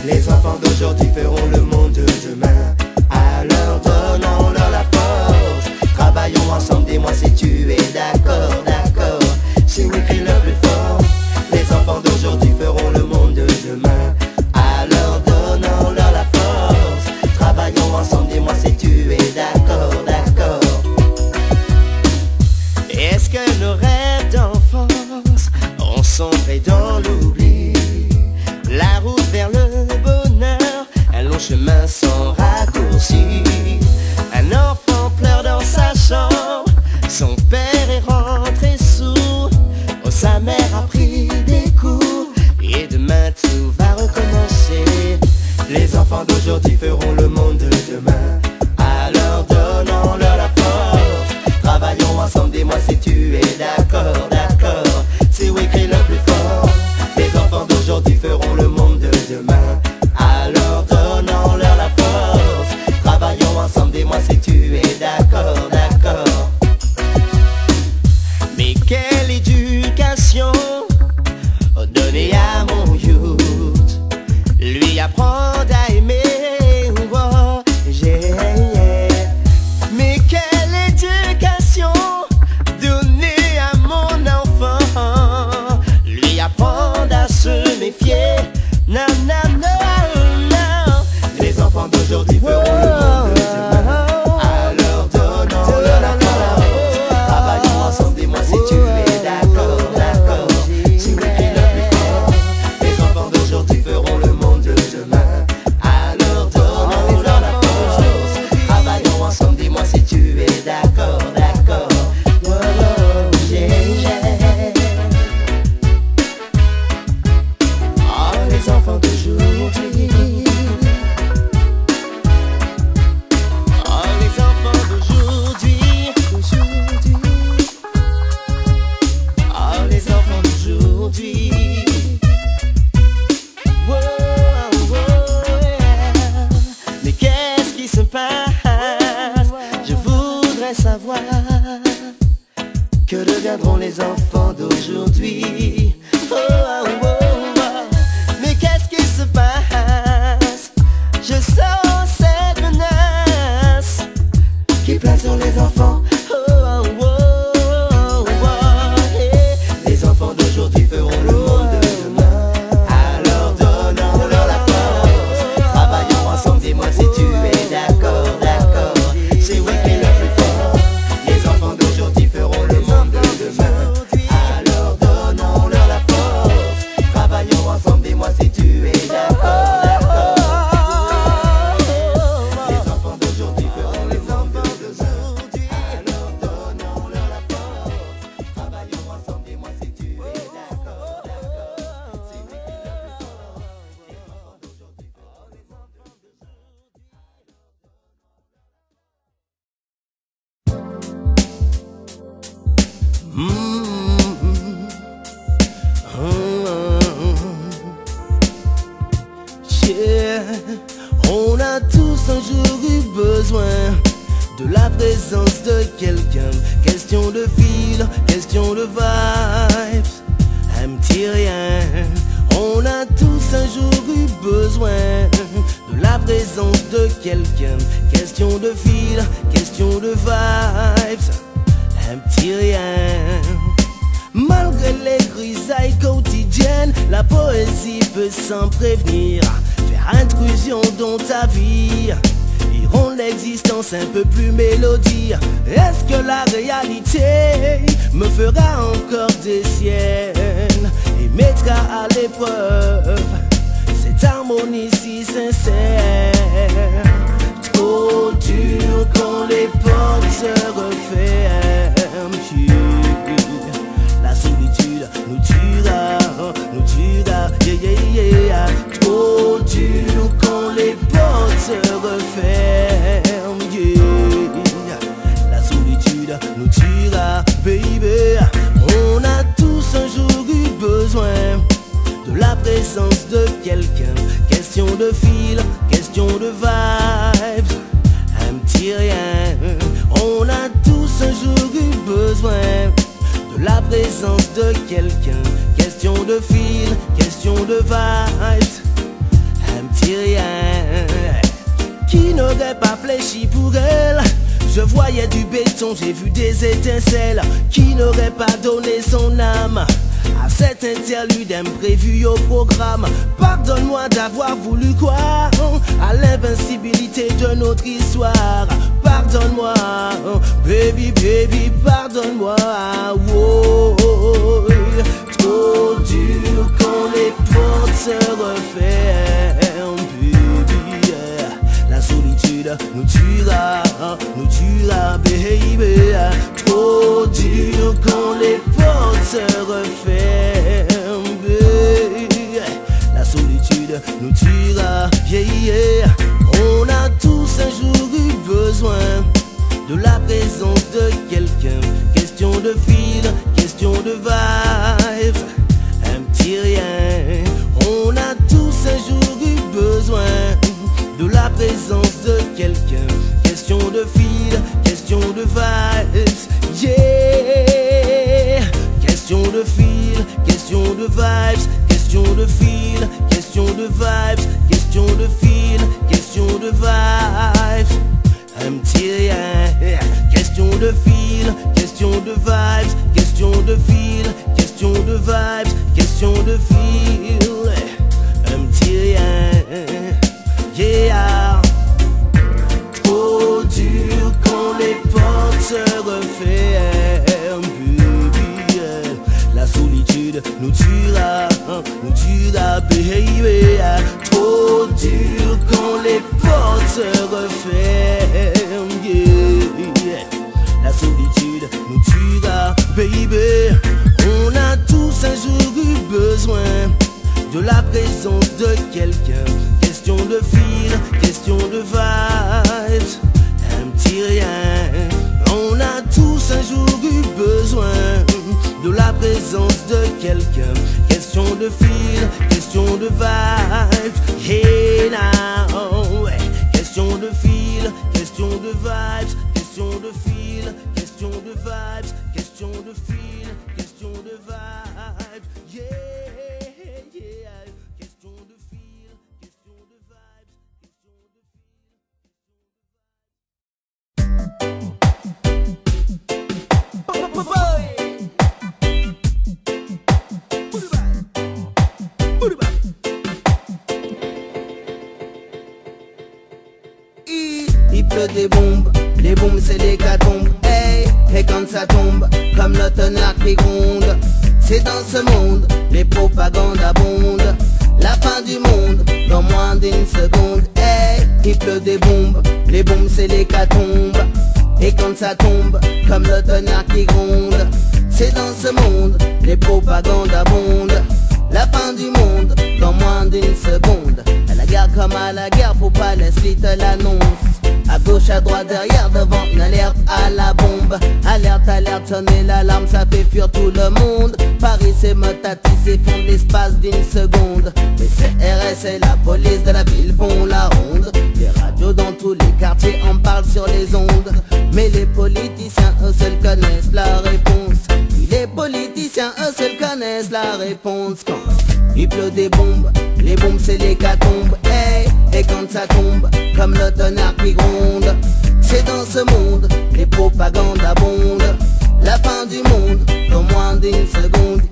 Les enfants d'aujourd'hui feront le monde de demain. Alors donnons-leur la force. Travaillons ensemble, dis-moi si tu es d'accord, d'accord. C'est oui qui est le plus fort. Les enfants d'aujourd'hui feront le monde de demain. Alors donnons-leur la force. Travaillons ensemble, dis-moi si tu es d'accord, d'accord. Est-ce que nos rêves d'enfance ont sombré dans l'oubli? La route vers le bonheur, un long chemin sans raccourci. Un enfant pleure dans sa chambre, son père est rentré sourd. Oh, sa mère a pris des coups, et demain tout va recommencer. Les enfants d'aujourd'hui feront le monde de demain. Alors donnons-leur la force. Travaillons ensemble, dis-moi si tu es d'accord, d'accord. C'est oui qui est le plus fort. Les enfants d'aujourd'hui feront le monde de demain. Alors donnons-leur la force. Travaillons ensemble, dis-moi si tu es d'accord, d'accord. Mais quelle éducation donner à mon youth? Lui apprendre à aimer, oh, yeah. Mais quelle éducation donner à mon enfant? Lui apprendre à se méfier. Non, non, non, non. Les enfants d'aujourd'hui feront le monde de demain. Alors donnons-leur la force. Travaillons ensemble, dis-moi si tu es d'accord, d'accord. C'est oui qui est le plus fort. Les enfants d'aujourd'hui feront le monde de demain. Alors donnons-leur la force. Travaillons ensemble, dis-moi si tu es d'accord, d'accord. Oh, yeah, yeah. Oh, les enfants d'aujourd'hui. Oh, les enfants d'aujourd'hui. Oh, les enfants d'aujourd'hui. Oh, oh, yeah. Mais qu'est-ce qui se passe? Je voudrais savoir. Que deviendront les enfants d'aujourd'hui? Oh, oh, oh, oh. Mais qu'est-ce qui se passe? Je sens cette menace qui plane sur les enfants. Oh, oh, oh, oh, oh. Et les enfants d'aujourd'hui feront le monde de demain. Alors donnons-leur la force. Travaillons ensemble, dis-moi si tu es d'accord, d'accord. C'est oui qui est le plus fort. Les enfants d'aujourd'hui feront le monde de demain. Alors donnons-leur la force. Travaillons ensemble, dis-moi si tu es d'accord, d'accord. Les enfants d'aujourd'hui feront le monde de demain. Alors donnons-leur la force. Travaillons ensemble, dis-moi si tu es d'accord, d'accord. C'est lui qui est le plus fort. Les enfants d'aujourd'hui feront les enfants d'aujourd'hui. Yeah. On a tous un jour eu besoin de la présence de quelqu'un. Question de fil, question de vibes, un petit rien. On a tous un jour eu besoin de la présence de quelqu'un. Question de fil, question de vibes, un petit rien. Malgré les grisailles quotidiennes, la poésie peut sans prévenir faire intrusion dans ta vie et rendre l'existence un peu plus mélodie. Est-ce que la réalité me fera encore des siennes et mettra à l'épreuve cette harmonie si sincère? Trop dur quand les portes se referment. La solitude nous tuera, yeah, yeah, yeah. Trop dur quand les portes se referment, yeah. La solitude nous tuera, baby. On a tous un jour eu besoin de la présence de quelqu'un. Question de fil, question de vibes, un petit rien. présence de quelqu'un. Question de fil, question de vibes. Un petit rien qui n'aurait pas fléchi pour elle. Je voyais du béton, j'ai vu des étincelles. Qui n'aurait pas donné son âme à cet interlude imprévu au programme. Pardonne-moi d'avoir voulu croire à l'invincibilité de notre histoire. Pardonne-moi, baby, baby, pardonne-moi. Oh, trop dur quand les portes se referment, baby, yeah. La solitude nous tuera, baby. Trop dur quand les portes se referment, baby. La solitude nous tuera, yeah, yeah. On a tous un jour eu besoin de la présence de quelqu'un. Question de fil, question de vibes. Un petit rien. On a tous un jour eu besoin de la présence de quelqu'un. Question de fil, question de vibes, yeah. Question de fil, question de vibes, question de fil, question de vibes, question de fil, question de vibes. Un petit rien. Question de fil, question de vibes, question de fil, question de vibes, question de fil. Un petit rien, yeah. Trop dur quand les portes se referment, baby, yeah. La solitude nous tuera, baby. Trop dur quand les portes se referment, yeah. La solitude nous tuera, baby. On a tous un jour eu besoin de la présence de quelqu'un. Question de fil, question de vibes. Un petit rien. On a tous un jour eu besoin de la présence de quelqu'un. Question de fil, question de vibes. Hey now, ouais. Question de fil, question de vibes. Question de fil, question de vibes. Question de fil, question de vibes. Yeah, yeah. Question de fil, question de vibes. Question de Il pleut des bombes, les bombes c'est l'hécatombe, hey. Et quand ça tombe, comme le tonnerre qui gronde, c'est dans ce monde, les propagandes abondent. La fin du monde, dans moins d'une seconde, hey. Il pleut des bombes, les bombes c'est l'hécatombe. Et quand ça tombe, comme le tonnerre qui gronde, c'est dans ce monde, les propagandes abondent. La fin du monde, dans moins d'une seconde. À la guerre comme à la guerre, pour Palestine te l'annonce. À gauche, à droite, derrière, devant, une alerte à la bombe. Alerte, alerte, sonner l'alarme, ça fait fuir tout le monde. Paris s'émotatise, s'effondre l'espace d'une seconde. Les CRS et la police de la ville font la ronde. Des radios dans tous les quartiers en parlent sur les ondes. Mais les politiciens, eux seuls connaissent la réponse. Oui, les politiciens, eux seuls connaissent la réponse. Quand il pleut des bombes, les bombes c'est l'hécatombe, hey. Et quand ça tombe, comme le tonnerre qui gronde, c'est dans ce monde, les propagandes abondent. La fin du monde, dans moins d'une seconde.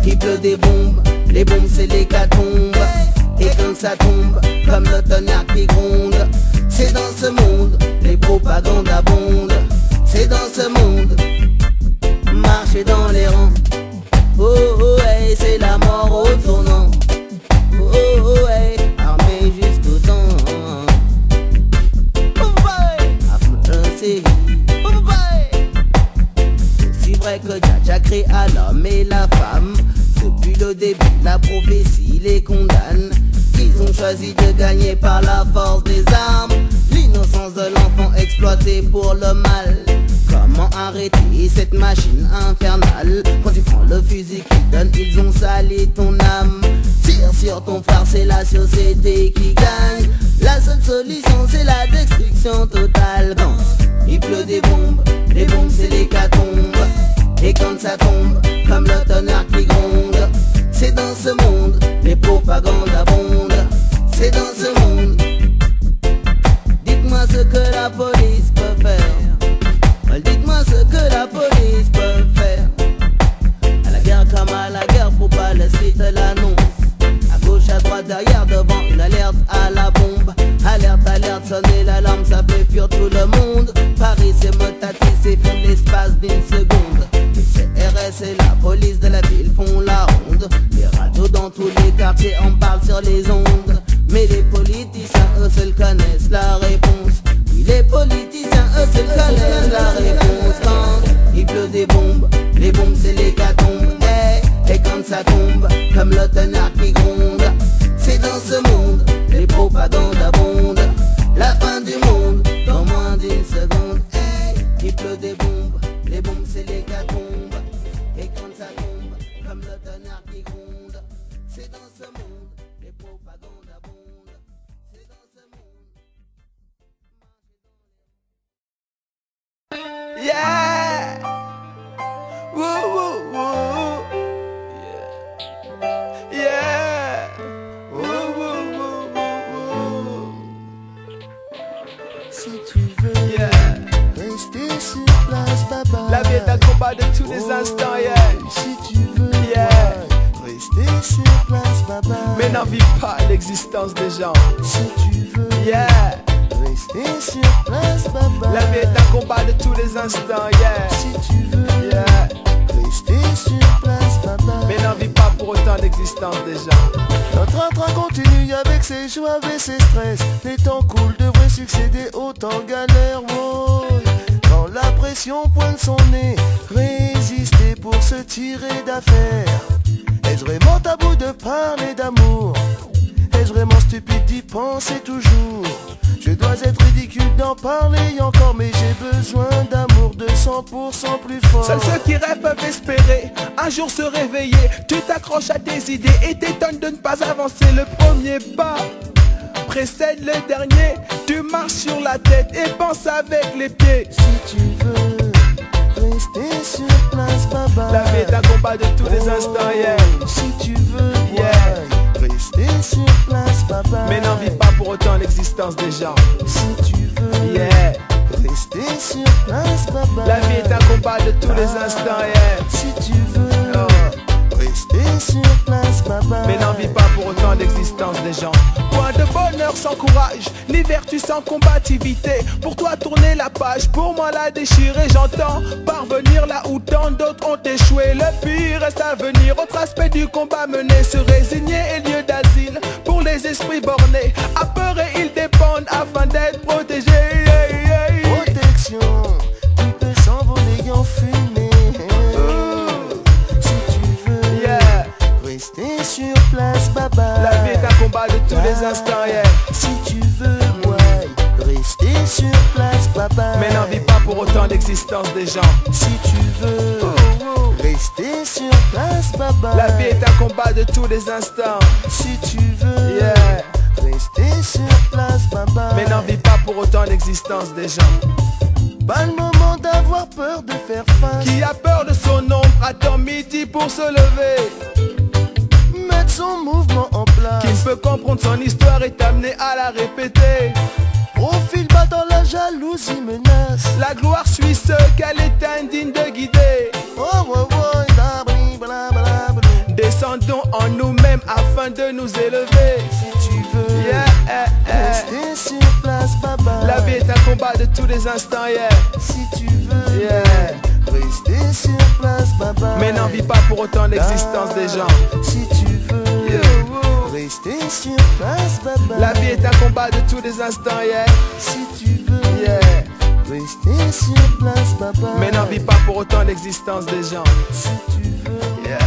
Il pleut des bombes, les bombes c'est l'hécatombe. Et quand ça tombe, comme le tonnerre qui gronde, c'est dans ce monde, les propagandes abondent. C'est dans ce monde, marcher dans les rangs. Oh oh hey, c'est la mort au tournant. Oh oh hey, armé jusqu'au temps. C'est aussi vrai que Dja crée à l'homme et la femme. Depuis le début, la prophétie les condamne. Ils ont choisi de gagner par la force des armes. L'innocence de l'enfant exploité pour le mal. Comment arrêter cette machine infernale? Quand tu prends le fusil qu'ils donnent, ils ont sali ton âme. Tire sur ton frère, c'est la société qui gagne. La seule solution, c'est la destruction totale. Quand il pleut des bombes, les bombes c'est l'hécatombe. Et quand ça tombe, comme le tonnerre qui gronde. C'est dans ce monde, les propagandes abondent. C'est dans ce monde. Dites-moi ce que la police peut faire. Dites-moi ce que la police peut faire. À la guerre comme à la guerre, pour pas le suite l'annonce. À gauche, à droite, derrière, devant, une alerte à la bombe. Alerte, alerte, sonner l'alarme, ça fait fuir tout le monde. Paris c'est motaté, c'est fin l'espace d'une seconde. Les CRS et la police de la ville font la ronde. Les radios dans tous les quartiers en parlent sur les ondes. Mais les politiciens, eux seuls connaissent la réponse. Oui, les politiciens, eux seuls connaissent la réponse. Quand il pleut des bombes, les bombes c'est l'hécatombe. Et quand ça tombe, comme le tonnerre qui gronde. C'est dans ce monde, les propagandes abondent. La fin du monde, dans moins d'une seconde. Il pleut des bombes, les bombes c'est l'hécatombe. Et quand ça tombe, comme le tonnerre qui gronde. C'est dans ce monde, les propagandes abondent. C'est dans ce monde. Yeah! Woo, woo, woo. Yeah! Yeah! Woo, woo, woo, woo. Si tu veux, Yeah! rester sur place, baba. La vie est un combat de tous les instants, yeah! Si tu veux, Yeah. rester sur place, baba. Mais n'en vis pas l'existence des gens. Si tu veux, Yeah! rester sur place, baba. La vie est un combat de tous les instants, yeah! Si tu veux, Yeah! rester sur place, baba. Mais n'en vis pas pour autant l'existence des gens. Notre train continue avec ses joies et ses stress. Les temps coulent, devraient succéder au temps galère. Oh, quand la pression pointe son nez, résister pour se tirer d'affaire. Est-ce vraiment tabou de parler d'amour? Est-ce vraiment stupide d'y penser toujours? Je dois être ridicule d'en parler encore, mais j'ai besoin d'amour de 100% plus fort. Seuls ceux qui rêvent peuvent espérer un jour se réveiller. Tu t'accroches à tes idées et t'étonnes de ne pas avancer. Le premier pas précède le dernier. Tu marches sur la tête et penses avec les pieds. Si tu veux rester sur place, baba. La vie est un combat de tous les instants, yeah. Si tu veux, Yeah. rester sur place, baba. Mais n'en vis pas pour autant l'existence des gens. Si tu veux, Yeah. rester sur place, baba. La vie est un combat de tous les instants, yeah. Si tu veux, Oh. rester sur place, baba. Mais n'en vis pas pour autant l'existence des gens. Point de bonheur sans courage, ni vertu sans combativité. Pour toi tourner la page, pour moi la déchirer. J'entends parvenir là où tant d'autres ont échoué. Le pire reste à venir, autre aspect du combat mené. Se résigner est lieu d'asile pour les esprits bornés. Apeurés ils dépendent afin d'être protégés. Protection, tu peux s'envoler en fumée. Si tu veux, Yeah. rester sur place, baba. La vie est un combat de tous les instants, yeah. Si tu veux, ouais, rester sur place, baba. Mais n'en vis pas pour autant l'existence des gens. Si tu veux, rester sur place, baba. La vie est un combat de tous les instants. Si tu veux, Yeah. rester sur place, baba. Mais n'en vis pas pour autant l'existence des gens. Pas le moment d'avoir peur de faire face. Qui a peur de son ombre attend midi pour se lever. Mettre son mouvement en place. Qui ne peut comprendre son histoire est amené à la répéter. Profil bas dans la jalousie menace. La gloire suit ceux qu'elle est indigne de guider. Oh, ouais, ouais, dabri, bla, bla, bla. Descendons en nous-mêmes afin de nous élever. Si tu veux, Yeah, rester sur place, baba. La vie est un combat de tous les instants, yeah. Si tu veux, Yeah. rester sur place, baba. Mais n'en vis pas pour autant l'existence des gens. Si tu veux, Yeah. rester sur place, baba. La vie est un combat de tous les instants, yeah. Si tu veux, Yeah. rester sur place, baba. Mais n'en vis pas pour autant l'existence des gens. Si tu veux, Yeah.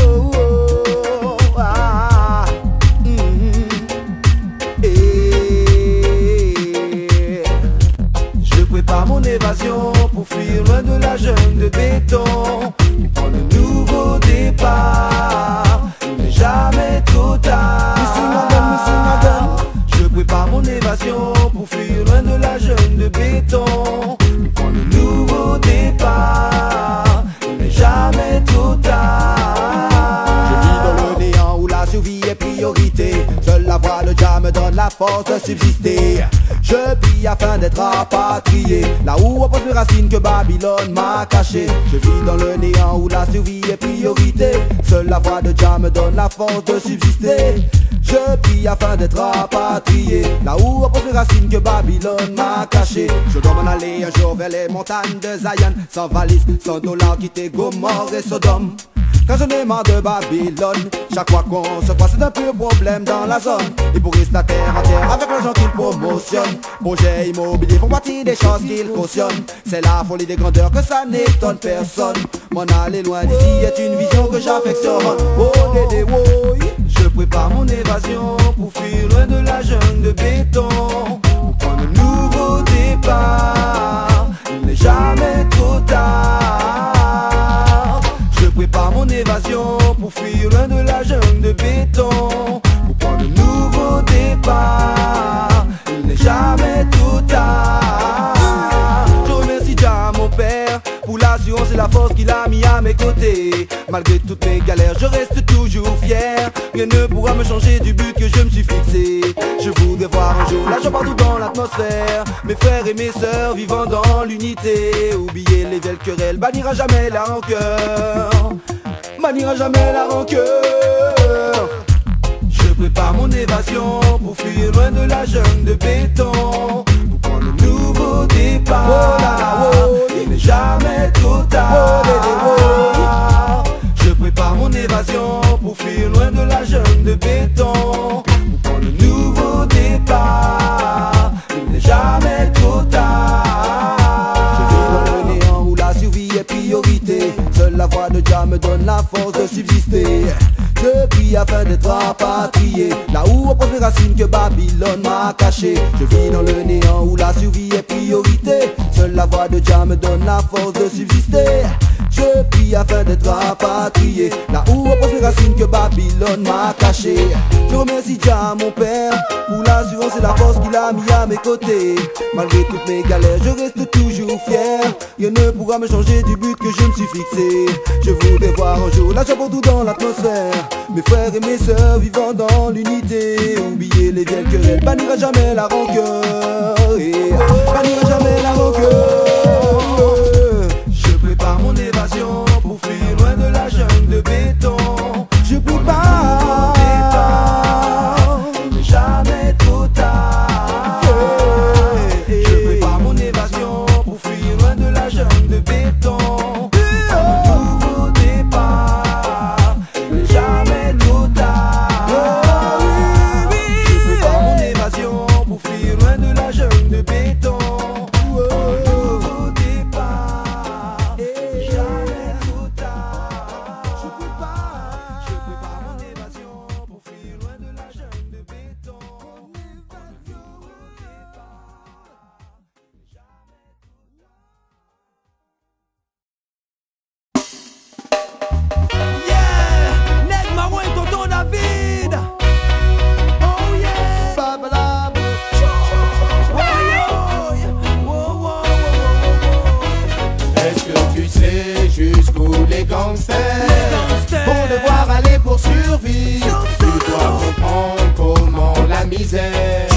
Whoa, ah, force de subsister. Je prie afin d'être rapatrié, là où repose mes racines que Babylone m'a caché. Je vis dans le néant où la survie est priorité. Seule la voix de Jah me donne la force de subsister. Je prie afin d'être rapatrié, là où repose mes racines que Babylone m'a caché. Je dois m'en aller un jour vers les montagnes de Zion, sans valise, sans dollar, quitter Gomorrhe et Sodome. Quand j'en ai marre de Babylone, chaque fois qu'on se croise c'est un peu problème dans la zone. Ils pourrissent la terre à terre avec l'argent qu'ils promotionnent. Projets immobiliers font partie des choses qu'ils cautionnent. C'est la folie des grandeurs que ça n'étonne personne. M'en aller loin d'ici est une vision que j'affectionne. Oh dédé woy, je prépare mon évasion pour fuir loin de la jungle de béton, pour prendre un nouveau départ. Il n'est jamais trop tard. Je prépare mon évasion pour fuir loin de la jungle de béton, pour prendre un nouveau départ. Il n'est jamais trop tard. Je remercie Jah mon père pour l'assurance et la force qu'il a mis à mes côtés. Malgré toutes mes galères, je reste toujours fier. Rien ne pourra me changer du but que je me suis fixé. Je voudrais voir un jour la joie partout dans l'atmosphère, mes frères et mes sœurs vivant dans l'unité. Oublier les vieilles querelles, bannira jamais la rancœur, bannira jamais la rancœur. Je prépare mon évasion pour fuir loin de la jungle de béton, pour prendre un nouveau départ. Il n'est jamais trop tard. Je prépare mon évasion pour fuir loin de la jungle de béton, pour prendre un nouveau départ. Il n'est jamais trop tard. Je vis dans le néant où la survie est priorité. Seule la voix de Jah me donne la force de subsister. Je prie afin d'être rapatrié, là où repose mes racines que Babylone m'a caché. Je vis dans le néant où la survie est priorité. Seule la voix de Jah me donne la force de subsister. Je prie afin d'être rapatrié, là où repose mes racines que Babylone m'a caché. Je remercie Jah mon père pour l'assurance et la force qu'il a mis à mes côtés. Malgré toutes mes galères, je reste toujours fier. Rien ne pourra me changer du but que je me suis fixé. Je voudrais voir un jour la joie partout dans l'atmosphère, mes frères et mes sœurs vivant dans l'unité. Oublier les vieilles querelles, bannira jamais la rancœur, bannira jamais la rancœur. Je prépare mon évasion pour fuir loin de la jungle de béton. Je prépare, il n'est jamais trop tard. Je prépare mon évasion pour fuir loin de la jungle de béton, pour un nouveau départ. Il n'est jamais trop tard. Je prépare mon évasion pour fuir loin de la jungle de béton, pour un nouveau départ. Jamais trop tard. Je prépare mon évasion pour fuir loin de la jungle de béton. Yeah, Ned Marron et tonton David. Oh yeah, Babalabo. Est-ce que tu sais jusqu'où les gangsters vont devoir aller pour survivre? Tu dois comprendre comment la misère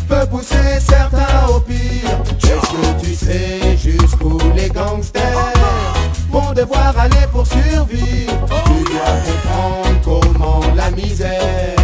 peut pousser certains au pire. Est-ce que tu sais jusqu'où les gangsters vont devoir aller pour survivre? Tu dois comprendre comment la misère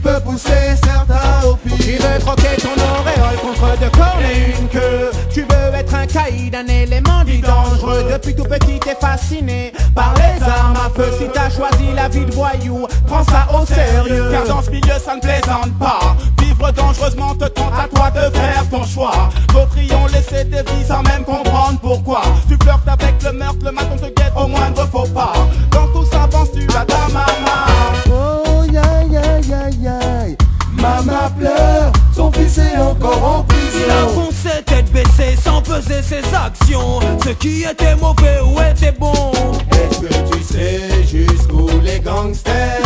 peut pousser certains au pire. Tu veux troquer ton auréole contre deux cornes et une queue. Tu veux être un caïd, un élément dit dangereux. Depuis tout petit t'es fasciné par les armes à feu. Si t'as choisi la vie de voyou, prends ça au sérieux, car dans ce milieu ça ne plaisante pas. Vivre dangereusement te tente à toi de faire ton choix. D'autres y ont laissé des vies sans même comprendre pourquoi. Tu flirtes avec le meurtre, le matin te guette au moindre faux pas. Dans tout ça penses-tu à ta maman? Oh ya ya ya ya. Maman pleure, son fils est encore en prison. Il a foncé tête baissée sans peser ses actions. Ce qui était mauvais ou était bon. Est-ce que tu sais jusqu'où les gangsters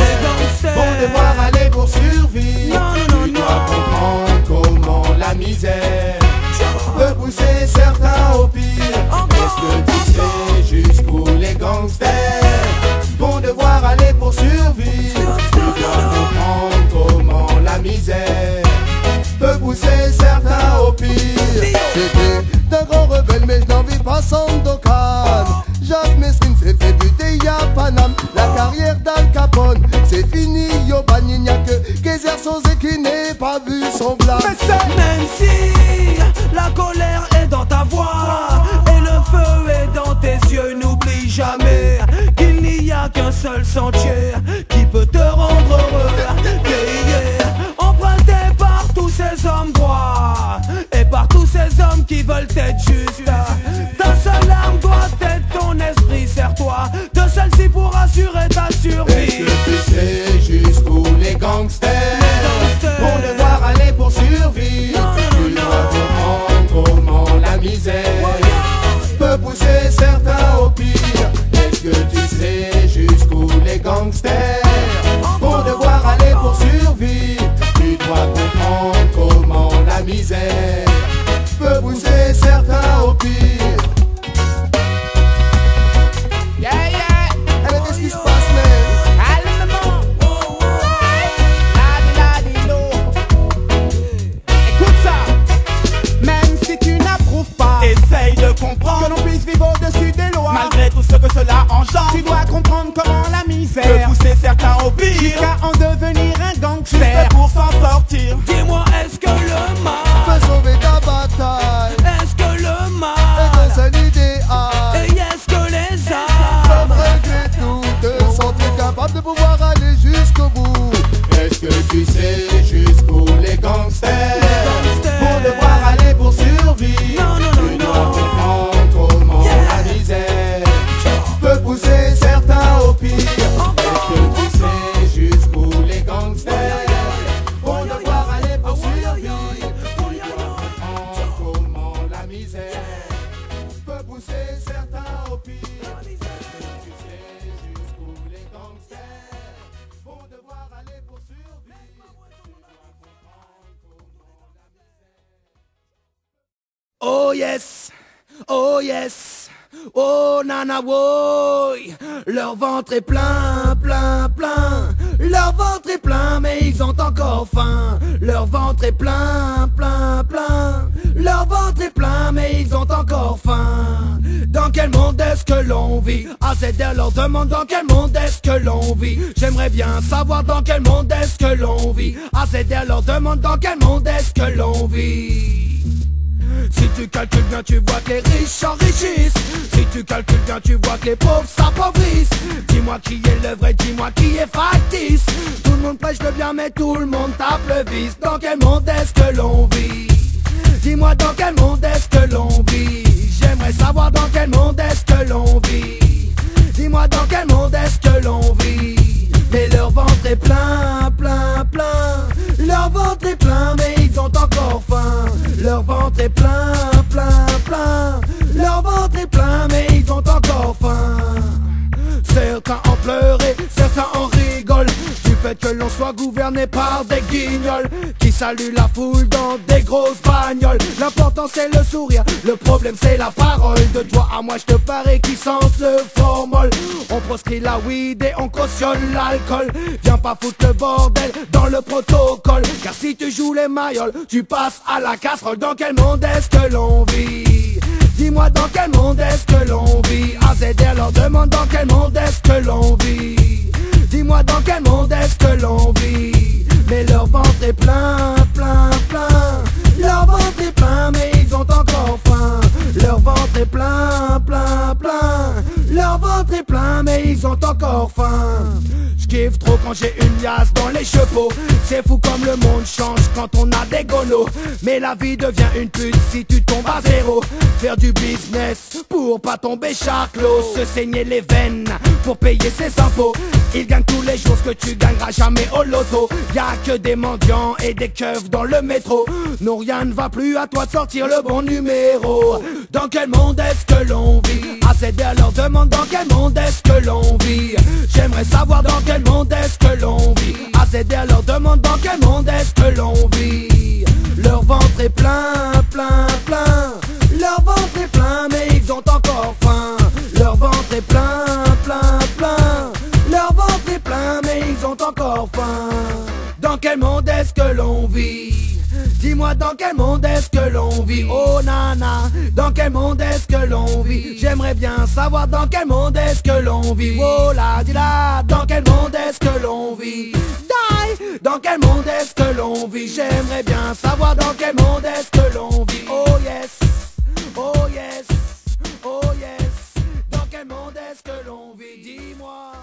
vont devoir aller pour survivre? Tu dois comprendre comment la misère peut pousser certains au pire. Est-ce que tu sais jusqu'où les gangsters vont devoir aller pour survivre? Tu dois comprendre comment la misère pousser certains au pire. C'était d'un grand rebelle mais je n'en vis pas Sandokan. Jacques Mesrine s'est fait buter, y'a Paname. La carrière d'Al Capone, c'est fini, yo ban, il n'y a que Kaiser Soze qui n'est pas vu son blâme. Même si la colère est dans ta voix et le feu est dans tes yeux, n'oublie jamais qu'il n'y a qu'un seul sentier qui peut te rendre heureux. Emprunté par tous ces hommes droits et par tous ces hommes qui veulent être justes. Ta seule arme doit être ton esprit, serre-toi de celle-ci pour assurer ta survie. Est-ce que tu sais jusqu'où les gangsters vont devoir aller pour survivre? Tu dois comprendre comment la misère peut pousser certains au pire. Est-ce que tu sais jusqu'où les gangsters vont devoir aller pour survivre? Tu dois comprendre comment la misère peut pousser certains au pire. Qu'est-ce qui se passe, man? Écoute ça, même si tu n'approuves pas, Essaye de comprendre que l'on puisse vivre au-dessus des lois. malgré tout ce que cela engendre. Tu dois comprendre comment la Peut misère pousser certains au pire jusqu'à en devenir un juste gangster. pour s'en sortir. Dis-moi, est-ce que le mal, Fais sauver ta bataille est-ce que le et ton mal, seul idéal. et est-ce que les Comme armes malgré tout, te sentir capable de pouvoir aller jusqu'au bout. Est-ce que tu sais jusqu'où les gangsters vont devoir aller pour survivre? Non, non, non, Tu dois non. comprendre comment la misère peut pousser certains au pire. Est-ce que tu sais jusqu'où les gangsters vont devoir aller pour survivre? Tu dois comprendre comment la misère peut pousser certains au pire. Est-ce que tu sais jusqu'où les gangsters vont devoir aller pour survivre? Tu dois comprendre comment la misère. Oh yes, oh yes, oh nana woy. Leur ventre est plein, plein, plein. Leur ventre est plein mais ils ont encore faim. Leur ventre est plein, plein, plein. Leur ventre est plein mais ils ont encore faim. Dans quel monde est-ce que l'on vit? AZR leur demande dans quel monde est-ce que l'on vit. J'aimerais bien savoir dans quel monde est-ce que l'on vit. AZR leur demande dans quel monde est-ce que l'on vit. Si tu calcules bien tu vois que les riches s'enrichissent. Si tu calcules bien tu vois que les pauvres s'appauvrissent. Dis-moi qui est le vrai, dis-moi qui est factice. Tout le monde prêche le bien mais tout le monde tape le vice. Dans quel monde est-ce que l'on vit? Dis-moi dans quel monde est-ce que l'on vit? J'aimerais savoir dans quel monde est-ce que l'on vit. Dis-moi dans quel monde est-ce que l'on vit. Mais leur ventre est plein, plein, plein. Leur ventre est plein mais ils ont encore faim. Leur ventre est plein, plein, plein. Leur ventre est plein mais ils ont encore faim. Certains en pleuraient, certains en rigolent du fait que l'on soit gouverné par des guignols qui saluent la foule dans des grosses bagnoles. L'important c'est le sourire, le problème c'est la parole. De toi à moi je te parie qui sente le formol. On proscrit la weed et on cautionne l'alcool. Viens pas foutre le bordel dans le protocole. Car si tu joues les mailloles, tu passes à la casserole. Dans quel monde est-ce que l'on vit? Dis-moi dans quel monde est-ce que l'on vit? AZR leur demande dans quel monde est-ce que l'on vit? Dis-moi dans quel monde est-ce que l'on vit? Mais leur ventre est plein, plein, plein. Leur ventre est plein mais ils ont encore faim. Leur ventre est plein, plein, plein. Leur ventre est plein mais ils ont encore faim. J'kiffe trop quand j'ai une liasse dans les chevaux. C'est fou comme le monde change quand on a des gonos. Mais la vie devient une pute si tu tombes à zéro. Faire du business pour pas tomber charclos. Se saigner les veines pour payer ses impôts. Il gagne tous les jours ce que tu gagneras jamais au loto. Y'a que des mendiants et des keufs dans le métro. Non rien ne va plus, à toi de sortir le bon numéro. Dans quel monde est-ce que l'on vit? AZR leur demande dans quel monde est-ce que l'on vit. J'aimerais savoir dans quel monde est-ce que l'on vit. AZR leur demande dans quel monde est-ce que l'on vit. Leur ventre est plein, plein, plein. Leur ventre est plein mais ils ont encore faim. Leur ventre est plein, plein, plein. Leur ventre est plein mais ils ont encore faim. Dans quel monde est-ce que l'on vit? Dis-moi dans quel monde est-ce que l'on vit? Oh nana, dans quel monde est-ce que l'on vit? J'aimerais bien savoir dans quel monde est-ce que l'on vit. Oh la di la, dans quel monde est-ce que l'on vit? Die, dans quel monde est-ce que l'on vit? J'aimerais bien savoir dans quel monde est-ce que l'on vit. Oh yes, oh yes, oh yes. Dans quel monde est-ce que l'on vit? Dis-moi,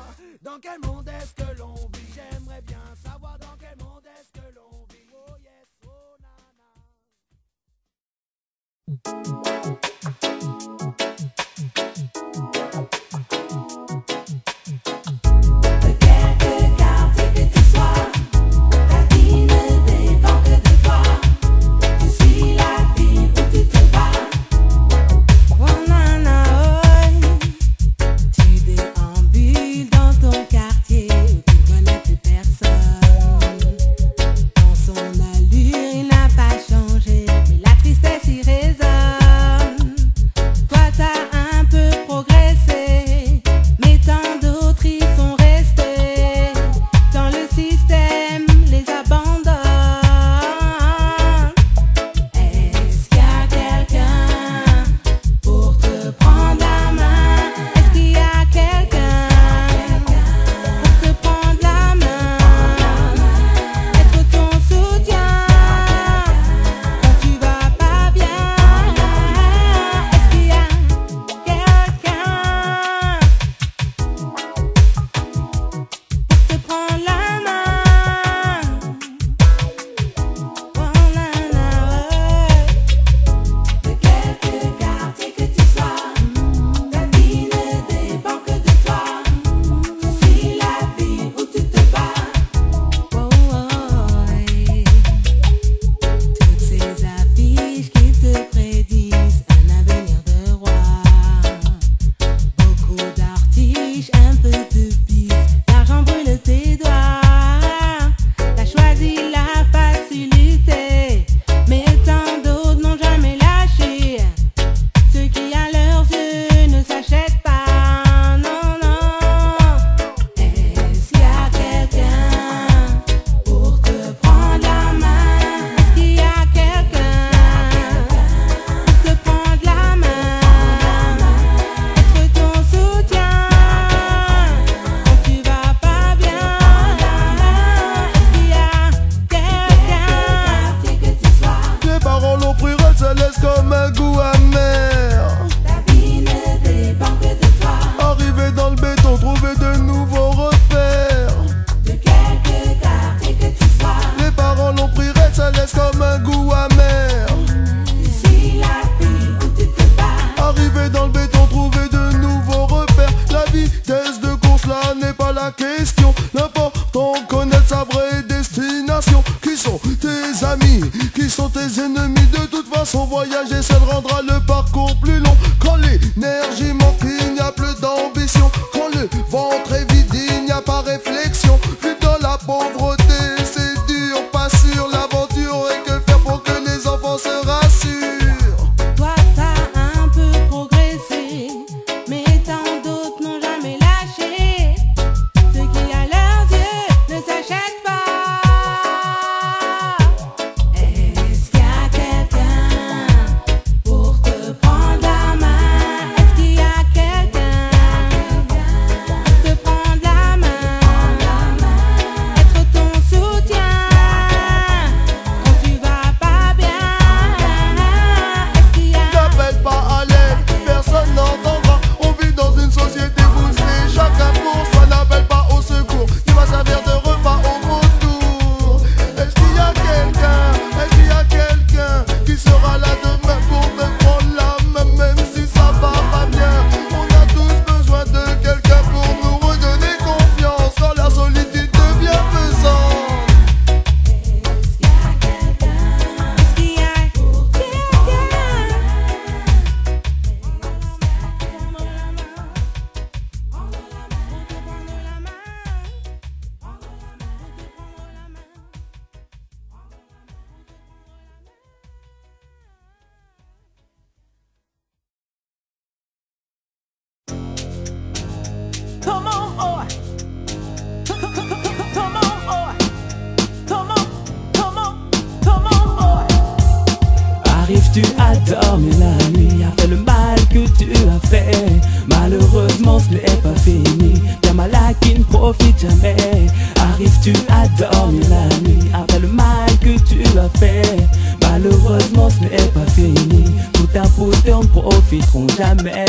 dans quel monde est-ce que l'on vit? J'aimerais bien savoir dans quel monde est-ce que l'on vit. Oh yes, oh nana. Voyager seul rendra le parcours plus long. Quand l'énergie manque, il n'y a plus d'ambition. Quand le ventre est vide, il n'y a pas réflexion. Vivre dans la pauvreté, c'est dur, pas sûr l'aventure. Et que faire pour que les enfants se rassurent? Toi t'as un peu progressé, mais tant d'autres n'ont jamais lâché. Ceux qui à leurs yeux ne s'achètent pas. Est-ce qu'il y a quelqu'un pour te prendre Arrives-tu à dormir la nuit après le mal que tu as fait? Malheureusement ce n'est pas fini, bien malin qui ne profite jamais. Arrives-tu à dormir la nuit après le mal que tu as fait? Malheureusement ce n'est pas fini, tout imposteurs ne profiteront jamais.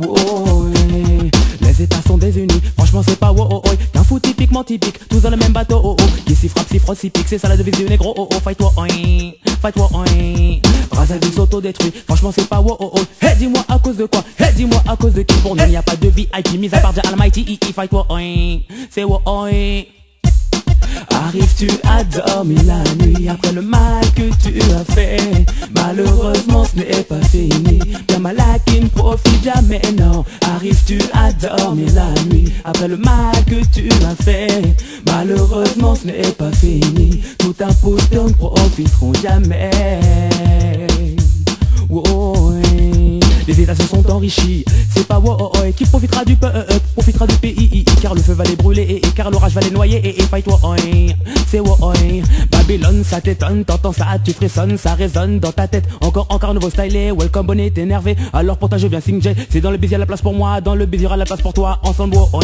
Oh, yeah. Les états sont désunis, franchement c'est pas wow, oh, oh. Qu'un fou typiquement typique, tous dans le même bateau, oh, oh. Qui s'y frappe, s'y frotte, s'y pique, c'est ça la devise du négro, oh, oh. Fight-toi, oh, fight-toi, oh. Brazzaville s'auto-détruit, franchement c'est pas wow, oh, oh. Hey, dis-moi à cause de quoi? Hey, dis-moi à cause de qui? Pour nous il n'y a pas de VIP, mis à part Jah Almighty, fight-toi, oh. C'est wow, oh. Arrives-tu à dormir la nuit après le mal que tu as fait? Malheureusement ce n'est pas fini, bien malin qui ne profite jamais, non. Arrives-tu à dormir la nuit après le mal que tu as fait? Malheureusement ce n'est pas fini, tout imposteurs ne profiteront jamais. Oh, les États se sont enrichis, c'est pas wow, oh, oh, qui profitera du peuple, profitera du pays, car le feu va les brûler, car l'orage va les noyer, et fight-toi, oh, c'est wow, oh, Babylone, ça t'étonne, t'entends ça, tu frissonnes, ça résonne dans ta tête, encore nouveau stylé, welcome, bonnet, énervé, alors pour toi je viens singer, c'est dans le baiser à la place pour moi, dans le baiser à la place pour toi, ensemble, wow, oh,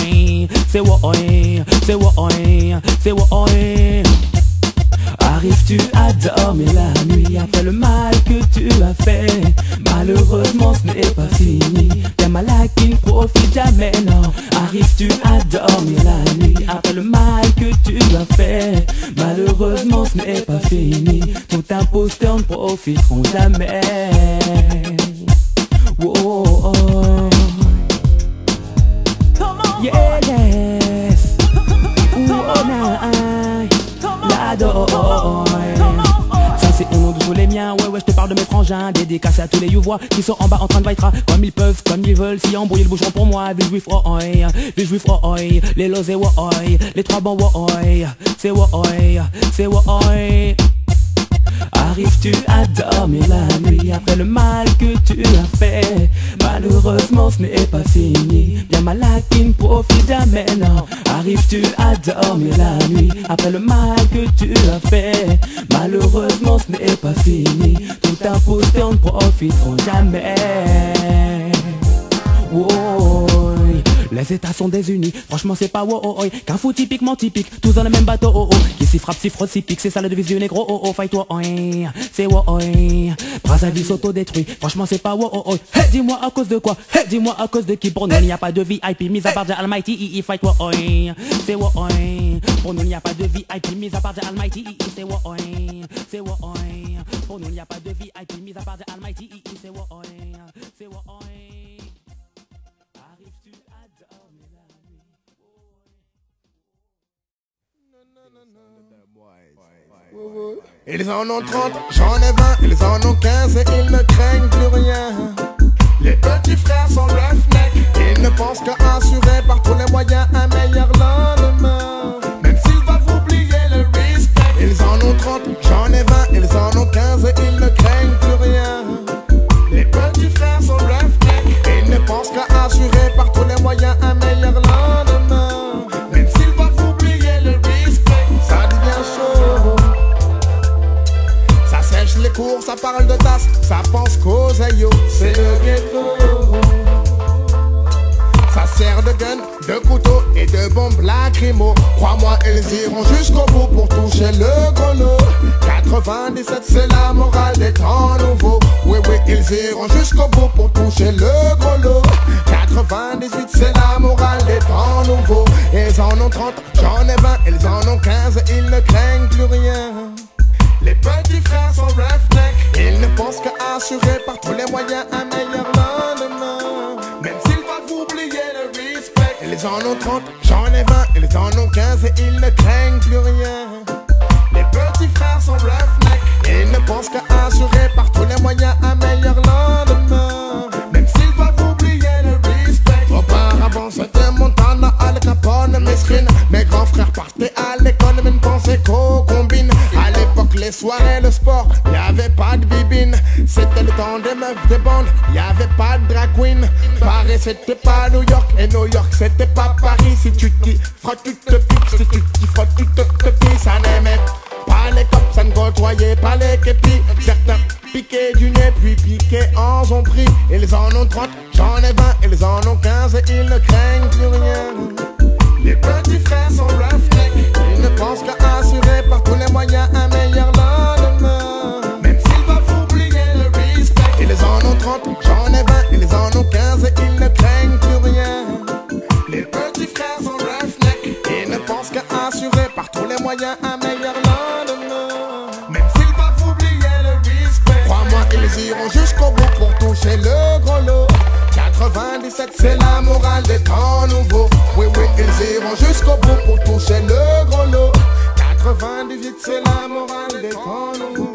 c'est wow, oh, c'est wow, oh, c'est wow, oh. Arrives-tu à dormir la nuit après le mal que tu as fait? Malheureusement ce n'est pas fini, bien malin qui ne profite jamais, non. Arrives-tu à dormir la nuit après le mal que tu as fait? Malheureusement ce n'est pas fini, tout imposteurs ne profiteront jamais. Oh, oh, oh. Yeah, yes. Oh, nah. Ça c'est au nom de tous les miens, ouais je te parle de mes frangins, dédicacés à tous les youvois qui sont en bas en train de vaitra comme ils peuvent, comme ils veulent, si embrouiller le bouchon pour moi. Vive juif, oh oi, vive juif, oh oi, les losés, oh oi, les trois bons, oh oi, c'est oh oi, c'est oh oi. Arrives-tu à dormir la nuit après le mal que tu as fait? Malheureusement ce n'est pas fini, bien malin qui ne profite jamais, non. Arrives-tu à dormir la nuit après le mal que tu as fait? Malheureusement ce n'est pas fini, tout imposteurs ne profiteront jamais. Oh, les États sont désunis, franchement c'est pas wow, oh, oh. Qu'un fou typiquement typique, tous dans le même bateau, oh, oh. Qui s'y frappe, s'y frotte, s'y pique, c'est ça la devise du négro, oh, oh. Fight-toi, oh, c'est wow, oh. Brazzaville s'auto-détruit, franchement c'est pas wow, oh, oh. Hey, dis-moi à cause de quoi? Hey, dis-moi à cause de qui? Pour nous il n'y a pas de VIP, mis à part Jah Almighty, fight-toi, oh. C'est wow, oh. Pour nous il n'y a pas de VIP, mis à part Jah Almighty, c'est wow, oh. C'est wow, oh. Pour nous il n'y a pas de VIP, mis à part Jah Almighty, c'est wow, oh. C'est wow, oh. Ils en ont 30, j'en ai 20, ils en ont 15 et ils ne craignent plus rien. Les petits frères sont roughnecks, ils ne pensent qu'à assurer par tous les moyens un meilleur lendemain. Même s'ils doivent oublier le respect. Ils en ont 30, j'en ai 20, ils en ont 15 et ils ne craignent plus rien. Les petits frères sont roughnecks, ils ne pensent qu'à assurer par tous les moyens un meilleur lendemain. Même s'ils doivent oublier le respect, ça devient chaud. Ça sèche les cours, ça parle de tasse, ça pense qu'aux aïeux, c'est le ghetto. Ça sert de gun, de couteau et de bombes lacrymo. Crois-moi, ils iront jusqu'au bout pour toucher le gros lot. 97, c'est la morale des temps nouveaux. Oui, oui, ils iront jusqu'au bout pour toucher le gros lot. 98, c'est la morale des temps nouveaux. Ils en ont 30, j'en ai 20, ils en ont 15, ils ne craignent plus rien. Les petits frères sont roughnecks, ils ne pensent qu'à assurer par tous les moyens un meilleur lendemain. Même s'ils doivent oublier le respect. Ils en ont 30, j'en ai 20, ils en ont 15 et ils ne craignent plus rien. Les petits frères sont roughnecks, ils ne pensent qu'à assurer par tous les moyens un meilleur lendemain. Même s'ils doivent oublier le respect. Auparavant c'était Montana, Al Capone, Mesrine. Mes grands frères partaient à l'école mais ne pensaient qu'aux combines. À l'époque les soirées, le sport, y'avait pas de bibine. C'était le temps des meufs, des bandes, y'avait pas de drag queen. Paris c'était pas New York et New York c'était pas Paris. Si tu t'y frottes tu te piques, si tu t'y frottes tu te piques. Ça n'aimait pas Pas les cops, ça ne côtoyait pas les képis. Certains piqués du nez, puis piqués en ont pris. Ils en ont 30, j'en ai 20, ils en ont 15 et ils ne craignent plus rien. Les petits frères sont roughneck, ils ne pensent qu'à assurer par tous les moyens un meilleur lendemain. Même s'ils doivent oublier le respect. Ils en ont 30, j'en ai 20, ils en ont 15 et ils ne craignent plus rien. Les petits frères sont roughneck, ils ne pensent qu'à assurer par tous les moyens un meilleur lendemain. Même s'ils doivent oublier le respect. Crois-moi, ils iront jusqu'au bout pour toucher le gros lot. 97, c'est la morale des temps nouveaux. Oui, oui, ils iront jusqu'au bout pour toucher le gros lot. 98, c'est la morale des temps nouveaux.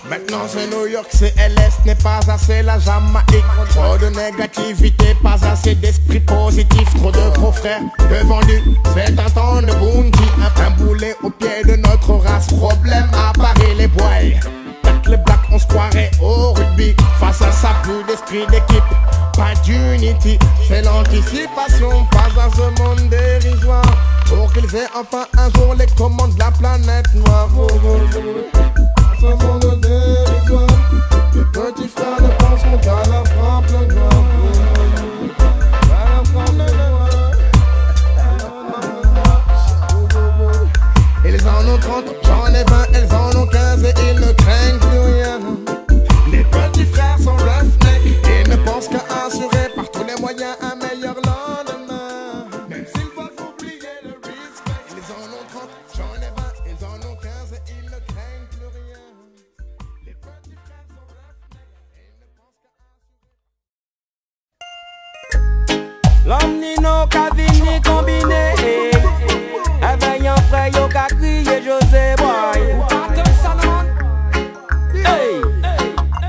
Maintenant c'est New York, c'est LS, n'est pas assez la Jamaïque. Trop de négativité, pas assez d'esprit positif. Trop de faux frères, de vendus, c'est un temps de bounty. Un boulet au pied de notre race, problème à Paris les poils. Peut-être les blacks on se croirait au rugby. Face à ça, plus d'esprit d'équipe, pas d'unity. C'est l'anticipation, pas à ce monde dérisoire. Pour qu'ils aient enfin un jour les commandes de la planète noire. Ce monde dérisoire, les petits frères ne penseront qu'à la frappe le doigt. Ils en ont 30, j'en ai 20, ils en ont 15 et ils ne craignent plus rien. Les petits frères sont roughneck, ils ne pensent qu'à assurer par tous les moyens un meilleur lendemain. Même s'ils doivent oublier le respect. Ils en ont 30, j'en ai 20, ils en ont 15 et ils ne craignent plus rien. Les petits frères sont roughneck, ils ne pensent qu'à assurer. L'homme ni no cabine combiné. Avec un frère yo ka crié José Boy. Hey,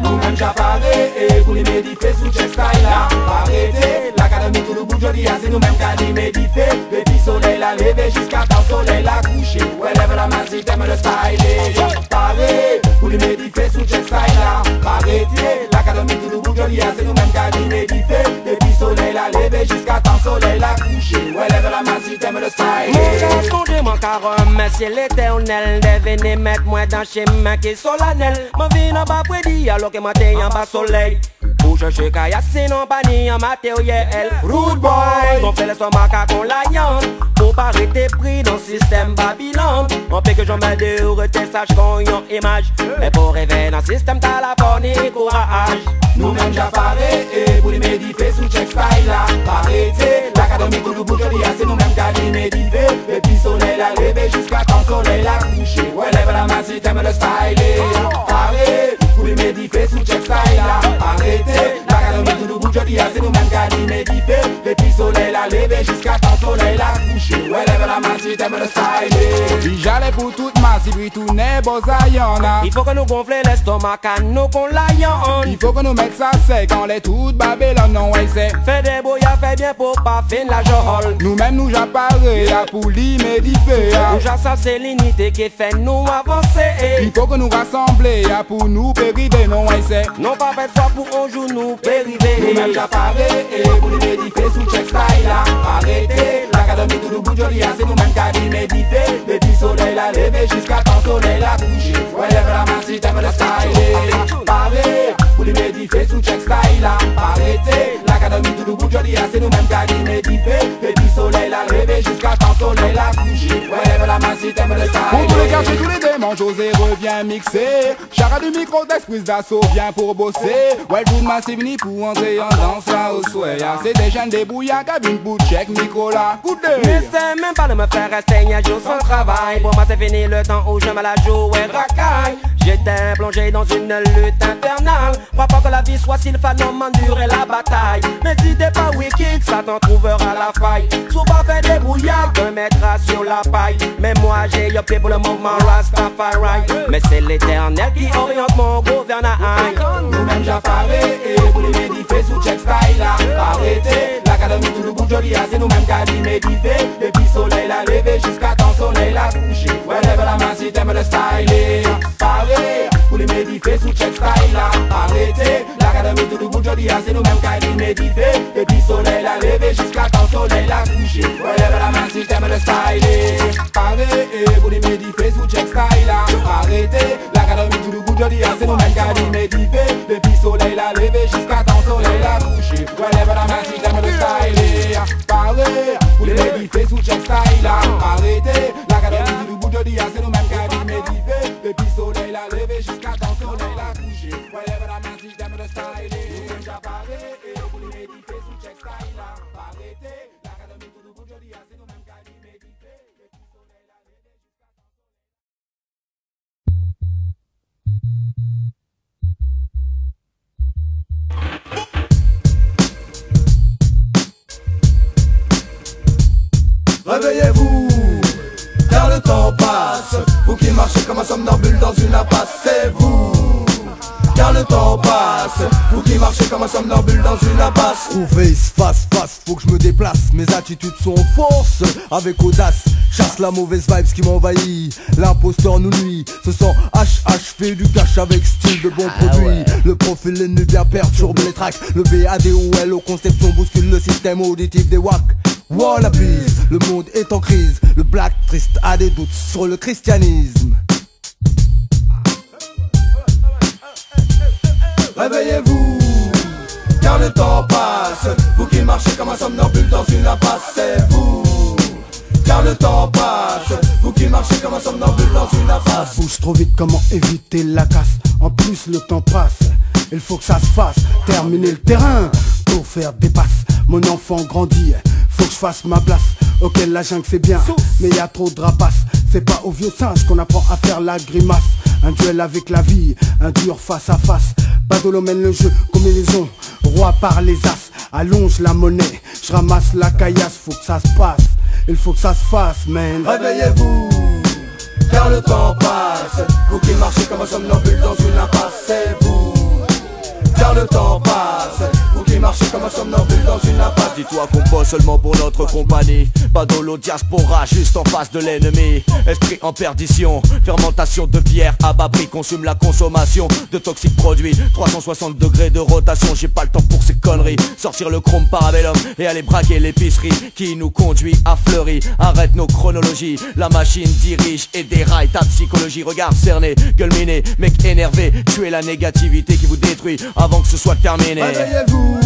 nous-mêmes j'apparais et pour les médifés sous check style là. Arrêtez, l'académie tout le bout joli, c'est nous-mêmes qu'à les médifés. Depuis soleil la levé jusqu'à temps soleil la couché. Ouais, lève la main si t'aimes le style. Pareil, pour les médifés sous check style là. Arrêtez, l'académie tout le bout joli, c'est nous-mêmes qu'à les médifés. Depuis soleil la levé jusqu'à temps soleil la couché. Ouais, lève la main si t'aimes le style. Mon change mon carom, mais c'est l'éternel. Devenez mettre moi dans chemin qui est solennel. Ma vie n'a pas prédit alors que ma terre en bas soleil. Pour chercher Kaya, sinon pas ni en matériel. Rude boy, on fait l'estomac à qu'on la yande. Pour pas arrêter pris dans le système Babylone. On fait que j'en mets de rete sage qu'on y a image. Mais pour rêver dans le système t'as la bonne courage. Nous-mêmes j'apparais et pour les médifés sous check style là. Arrêtez, l'académie tout le bout joli, c'est nous-mêmes qu'à les médifés. Depuis soleil la levé jusqu'à temps soleil la couché. Ouais, lève la main si t'aimes le style. Arrêtez, pour les médifés sous check style là. Arrêtez, l'académie tout le bout joli, c'est nous-mêmes qu'à les médifés. Depuis soleil la levé jusqu'à temps soleil la couché. Ouais, lève la main si t'aimes le style. Si j'allais pour toute masse, si lui tout n'est beau y'en. Il faut que nous gonfle l'estomac à nous qu'on la yonne. Il faut que nous mettre ça sec quand les toutes Babylone non ouais c'est. Fais des bouillards, fais bien pour pas fin la jole. Nous-mêmes nous j'apparais à pour l'immédifé. Nous j'assas c'est l'unité qui fait nous avancer. Il faut que nous rassembler à pour nous périver non ouais c'est. Non pas fait fois pour un jour nous périver. Nous-mêmes j'apparais et pour l'immédifé sous check style là. Arrêtez, l'académie tout le bout joli, c'est nous-mêmes qu'à l'immédifé. Depuis soleil la levé jusqu'à temps soleil la couché. Ouais, lève la main si t'aimes le style. Pareil, pour l'immédifé sous check style là. Arrêtez, l'académie tout le bout joli, c'est nous-mêmes qu'à l'immédifé. Depuis soleil la levé jusqu'à temps soleil la couché. Ouais, lève la main si t'aimes le style. Pour tous les quartiers, tous les démons, José revient mixer. Chara du micro d'esprit d'assaut vient pour bosser. Ouais, le bout de masse est venu pour entrer en danse là au souhait. C'est des jeunes débrouillards, cabine bout check micro là. Mais c'est même pas de me faire rester un jour sans travail. Pour moi c'est fini le temps où je me la joue et racaille. J'étais plongé dans une lutte infernale. Crois pas que la vie soit s'il fallait m'endurer la bataille. N'hésitez pas Wiki, ça t'en trouvera la faille. Souvent fait des brouillards, te mettra sur la paille. Mais moi j'ai opté pour le mouvement Rastafari. Mais c'est l'éternel qui oriente mon gouvernail. Nous-mêmes j'apparais et pour les médifés sous check style là. Arrêtez, l'académie tout le bout joli, c'est nous-mêmes qu'à l'immédifé. Depuis soleil la levé jusqu'à temps soleil la couché. Ouais, lève la main si t'aimes le style. Pareil, pour les médifés sous check style là. Arrêtez, l'académie tout le bout joli, c'est nous-mêmes qu'à l'immédifé. Depuis soleil la levé jusqu'à coucher. Ouais, lève la main si t'aimes le styler. Paré, pour les médifés sous check style. Arrêtez, l'académie tout le bout de l'IA, c'est nous-mêmes qui dit médifés. Depuis soleil la levé jusqu'à temps soleil la coucher. Ouais, lève la main si t'aimes le styler. Paré, pour les médifés sous check style. Arrêtez, l'académie tout le bout de l'IA, c'est nous-mêmes qui dit médifés. Depuis soleil la levé jusqu'à temps soleil la coucher. Ouais, lève la main si t'aimes le styler. Paré, pour les médifés sous check style. Arrêtez, l'académie tout le bout de l'IA, c'est nous-mêmes qui dit médifés. Depuis soleil la levé jusqu'à temps Réveillez-vous, car le temps passe. Vous qui marchez comme un somnambule dans une impasse, c'est vous. Car le temps passe, vous qui marchez comme un somnambule dans une impasse. Face, face, face, faut que je me déplace. Mes attitudes sont en force, avec audace. Chasse la mauvaise vibes qui m'envahit. L'imposteur nous nuit. Ce sang HH fait du cash avec style de bons produits. Le profil ennemi bien perturbe les tracks. Le BADOL aux conceptions bouscule le système auditif des WAC. Wannabes, le monde est en crise. Le black triste a des doutes sur le christianisme. Réveillez-vous, car le temps passe. Vous qui marchez comme un somnambule dans une impasse, c'est vous. Car le temps passe, vous qui marchez comme un somnambule dans une impasse. Ça bouge trop vite, comment éviter la casse? En plus le temps passe, il faut que ça se fasse. Terminer le terrain pour faire des passes. Mon enfant grandit, faut que je fasse ma place. Ok, la jungle c'est bien, mais y a trop de rapaces. C'est pas aux vieux singes qu'on apprend à faire la grimace. Un duel avec la vie, un dur face à face. Badolo mène le jeu, combinaison, roi par les as. Allonge la monnaie, je ramasse la caillasse. Faut que ça se passe, il faut que ça se fasse, man. Réveillez-vous, car le temps passe. Vous qui marchez comme un somnambule dans une impasse, c'est vous. Car le temps passe, vous qui marchez comme un somnambule dans une impasse. Dis-toi qu'on bosse seulement pour notre compagnie. Badolo diaspora juste en face de l'ennemi. Esprit en perdition, fermentation de bière à bas prix. Consume la consommation de toxiques produits. 360 degrés de rotation, j'ai pas le temps pour ces conneries. Sortir le chrome parabellum et aller braquer l'épicerie qui nous conduit à Fleury. Arrête nos chronologies, la machine dirige et déraille ta psychologie. Regard cerné, gueule minée, mec énervé. Tuez la négativité qui vous détruit avant que ce soit terminé. Réveillez-vous,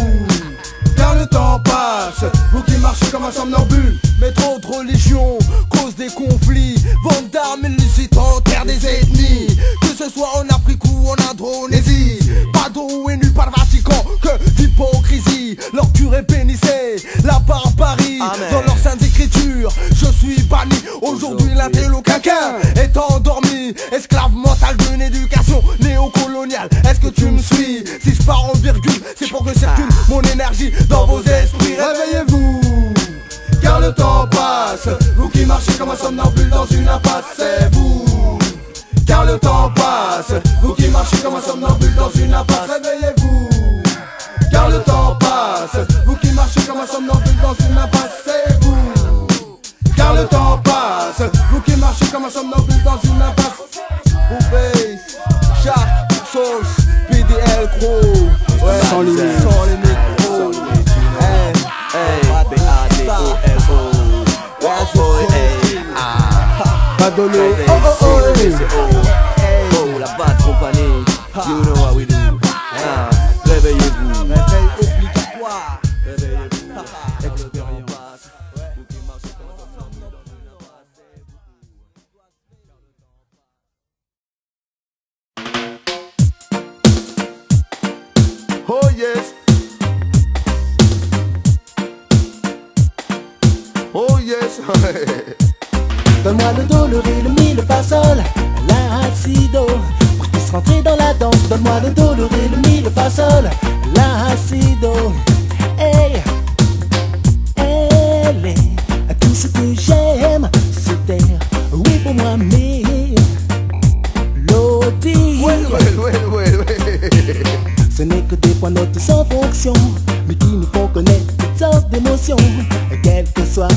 car le temps passe. Vous qui marchez comme un somnambule. Mais trop de religion cause des conflits. Vente d'armes illicites en terre des ethnies. Que ce soit en Afrique ou en Indonésie. Pas d'eau et nu par le Vatican. Que d'hypocrisie. Leur curé bénissait la barbarie. Amen. Dans leurs saintes écritures, je suis banni. Aujourd'hui l'intello quinquin est endormi. Esclave mental d'une éducation néocoloniale. Est-ce que tu me suis? Si je pars en virgule, c'est pour que circule mon énergie dans vos esprits. Réveillez-vous, car le temps passe. Vous qui marchez comme un somnambule dans une impasse, c'est vous. Car le temps passe. Vous qui marchez comme un somnambule dans une impasse. Réveillez-vous, car le temps passe. Vous qui marchez comme un somnambule dans une impasse, c'est vous. Car le temps passe. Vous qui marchez comme un somnambule dans une impasse. Face, Shark, Sauce, PDL Crow. Ouais, sans limite, sans limite. Badolo, oh, la bad compagnie. You know how we do. Réveillez-vous. Réveil obligatoire. Réveillez-vous. Expérience. Oh yes. Oh yes. Donne-moi le do, le ré, le mi, le fa, sol, la, si, do. Pour que je puisse rentrer dans la danse. Donne-moi le do, le ré, le mi, le fa, sol, la, si, do. Hey, elle est tout ce que j'aime. C'est terre, oui pour moi, mais l'audible. Ce n'est que des points notes sans fonction, mais qui nous font connaître toutes sortes d'émotions. Quelle que soit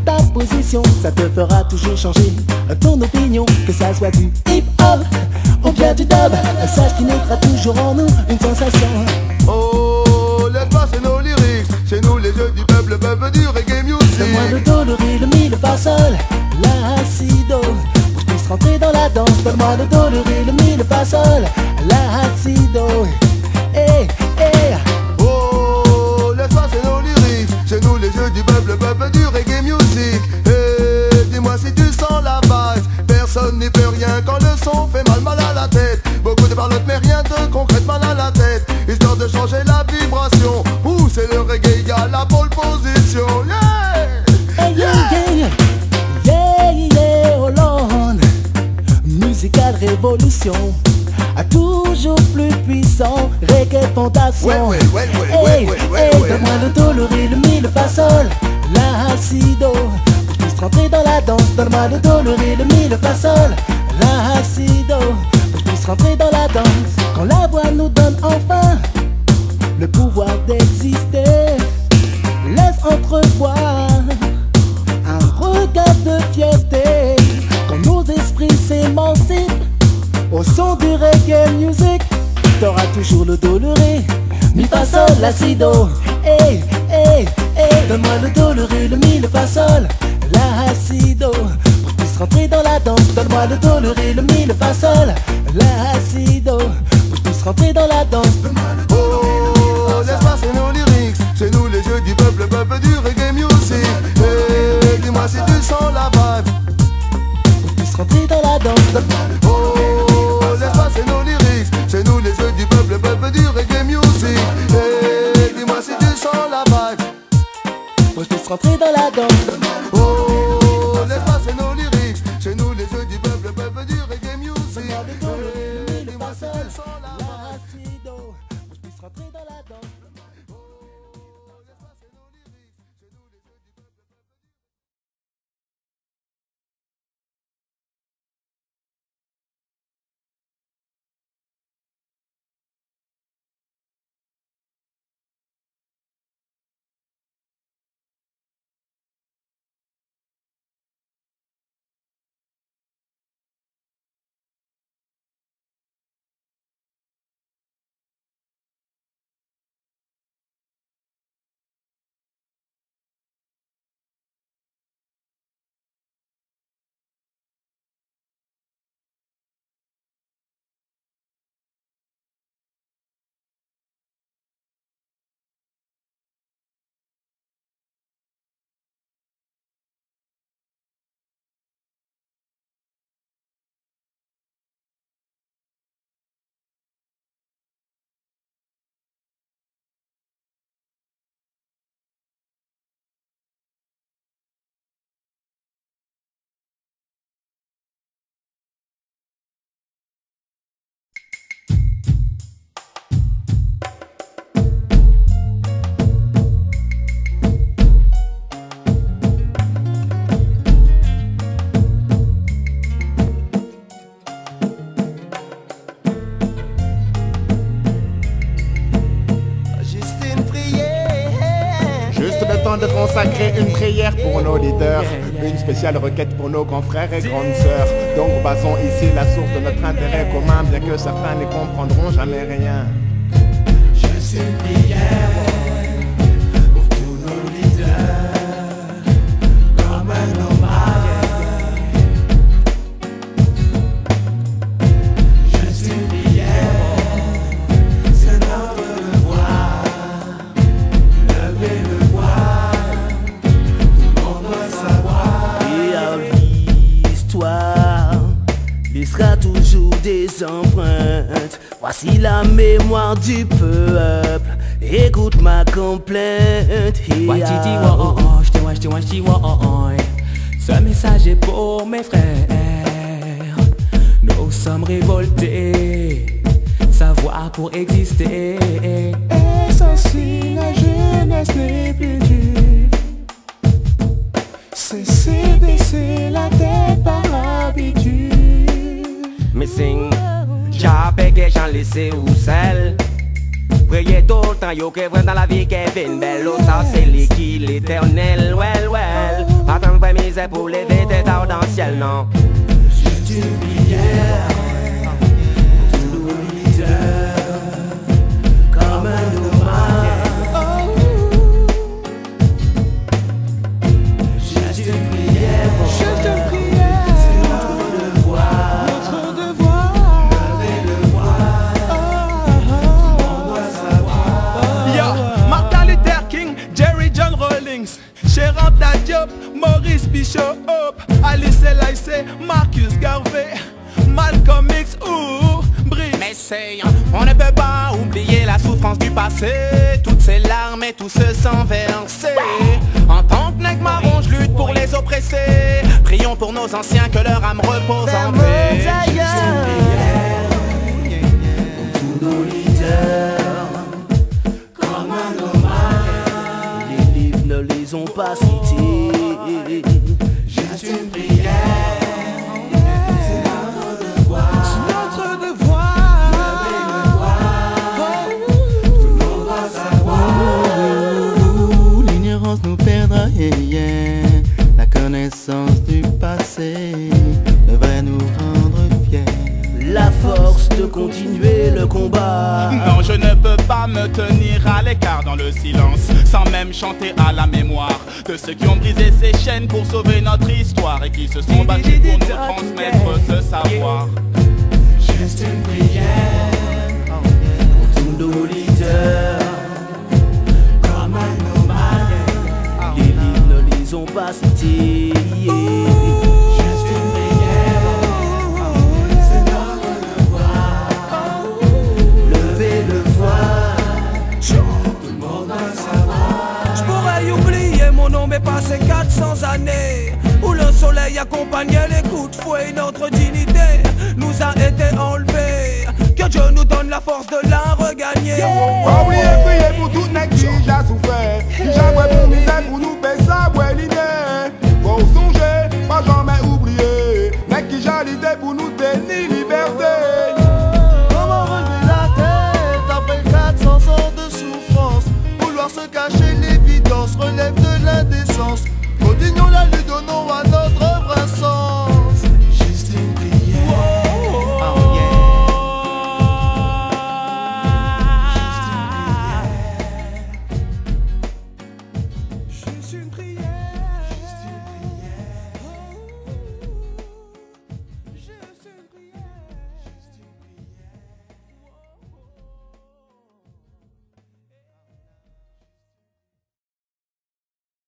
ta position, ça te fera toujours changer ton opinion. Que ça soit du hip-hop ou bien du dub, sache qu'il naîtra toujours en nous une sensation. Oh, laisse passer nos lyrics. C'est nous les yeux du peuple peuvent du reggae music. musique. Donne-moi le do, le ré, le mi, le fa, sol, la, si, do, pour que je puisse rentrer dans la danse. Donne-moi le do, le ré, le mi, le fa, sol, la, si, do. Hey, hey. Oh, laisse-moi, c'est nos lyrics. Chez nous les jeux du peuple, le peuple du reggae music. Hey, dis-moi si tu sens la vibe. Personne n'y peut rien quand le son fait mal à la tête. Beaucoup de parlotte mais rien de concret, mal à la tête. Histoire de changer la vibration. Pousser le reggae à la pole position. Yeah, yeah, yeah, yeah, yeah, oh Lord. Musicale révolution, à toujours plus puissant. Reggae fondation. Hey, donne-moi le do, le ré, le mi, le fa, sol, la, si, do, pour que je puisse rentrer dans la danse. Donne-moi le do, le ré, le mi, le fa, sol, la, si, do, pour que je puisse rentrer dans la danse. Quand la voix nous donne enfin le pouvoir d'exister, laisse entrevoir un regard de fierté. Quand nos esprits s'émancipent au son du reggae music, t'auras toujours le do, le ré, mi, fa, sol, la, si, do. Hey, hey, hey. Donne-moi le do, le ré, le mi, le fa, sol, la, si, do, pour que je puisse rentrer dans la danse. Donne-moi le do, le ré, le mi, le fa, sol, la, si, do, pour que je puisse rentrer dans la danse. oh, laisse-moi, c'est nos lyrics. Chez nous les jeux du peuple, le peuple du reggae music. Hey, dis-moi si tu sens la vibe. Pour que je puisse rentrer dans la danse. Oh, laisse-moi, c'est nos lyrics. Chez nous les jeux du peuple, le peuple du reggae music. Hey, dis-moi si tu sens la vibe. Pour que je puisse rentrer dans la danse. Oh, laisse-moi, c'est nos lyrics. Chez nous les jeux du peuple, le peuple du reggae music. Hey, dis-moi si tu sens la vibe. Pour que je puisse rentrer dans la danse. De consacrer une prière pour nos leaders, une spéciale requête pour nos confrères et grandes sœurs. Donc basons ici la source de notre intérêt commun, bien que certains ne comprendront jamais rien. Juste une prière pour tous nos leaders, comme un hommage. Juste une prière, c'est notre devoir. Levez le laissera toujours des empreintes. Voici la mémoire du peuple. Écoute ma complainte. Ce message est pour mes frères. Nous sommes révoltés. Savoir pour exister. Et si la jeunesse n'est plus dure, cessez baisser la tête par habitude. Missing, j'appelle j'en laissé ou seul. Priez tout le temps, yo que vrai dans la vie qui est belle. L'eau ça c'est l'éternel, well. Attends vraie misère pour lever tête dans le ciel, non. Juste une prière pour tous nos leaders, comme un hommage. Maurice Bishop, Alice Elaïsé, Marcus Garvey, Malcolm X ou Brice. Mais on ne peut pas oublier la souffrance du passé, toutes ces larmes et tout ce sang versé. En tant que nègre marron, je lutte pour les oppressés. Prions pour nos anciens, que leur âme repose en paix. Tous nos leaders, comme un hommage, les livres ne les ont pas cités. Juste une prière. Nous perdra, la connaissance du passé devrait nous rendre fiers. La force de continuer le combat. Non, je ne peux pas me tenir à l'écart dans le silence, sans même chanter à la mémoire de ceux qui ont brisé ces chaînes pour sauver notre histoire et qui se sont battus pour nous transmettre ce savoir. Juste une prière pour tous nos leaders. Ont pas cité. Juste une prière, c'est notre devoir. Levez le voile, tout le monde doit savoir. J'pourrais oublier mon nom mais passé 400 années où le soleil accompagnait les coups de fouet. Notre dignité nous a été enlevée. Que Dieu nous donne la force de la regagner. Pas oublier prier pour tout nègre qui j'ai souffert, qui j'ai pour misère pour nous baisser sa l'idée. Faut songer, pas jamais oublier, nègre qui j'ai l'idée pour nous tenir liberté. Comment relever la tête après 400 ans de souffrance? Vouloir se cacher l'évidence relève de l'indécence. Continuons la lutte, donnons à notre œuvre un sens. Juste une prière. Juste une prière.